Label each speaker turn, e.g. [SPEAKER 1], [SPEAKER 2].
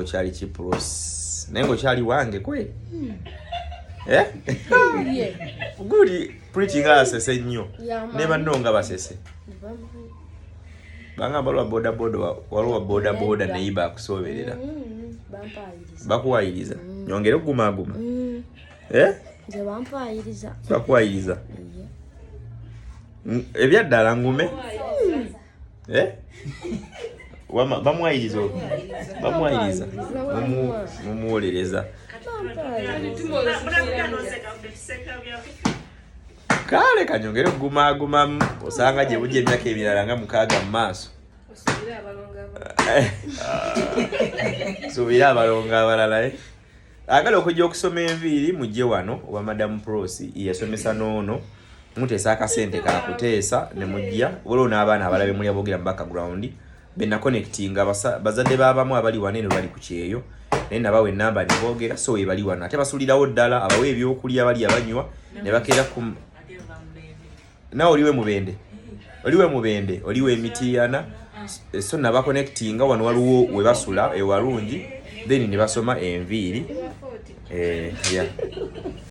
[SPEAKER 1] Chali Chipros. Nengo chali wange kwe. Eh?
[SPEAKER 2] Yeah.
[SPEAKER 1] Good preaching asese nnyo. Never know nga basese. Banga balwa boda walwa boda neiba akusoberera. Bakuwayiriza. Nyongere guma. Eh?
[SPEAKER 2] Je bampayiriza.
[SPEAKER 1] Bakuwayiriza. Ebyaddala ngume. Eh? Bamwayiriza. Mumuwolereza. Kale kanyongere guma osanga je buje emyaka emirala nga mukaaga mu maaso. Subira abalonga abalala. Agala okujja okusoma enviiri mujje wano wa Madam Prosi yasomesa noono muteesa akasente kakuteesa ne mujja waliwo n'abaana abalabe muli aboogera mu background bena connectinga bazadde baabamu abali wanene bali ku kyeyo naye nabawe ennamba ne boogera so bali wano ate basulirawo ddala abawe ebyokulya bali abanywa ne bakeera ku na oliwe mubende oliwe emitiana so naba connectinga wano waliwo we basula ewalungi then ne basoma enviiri yeah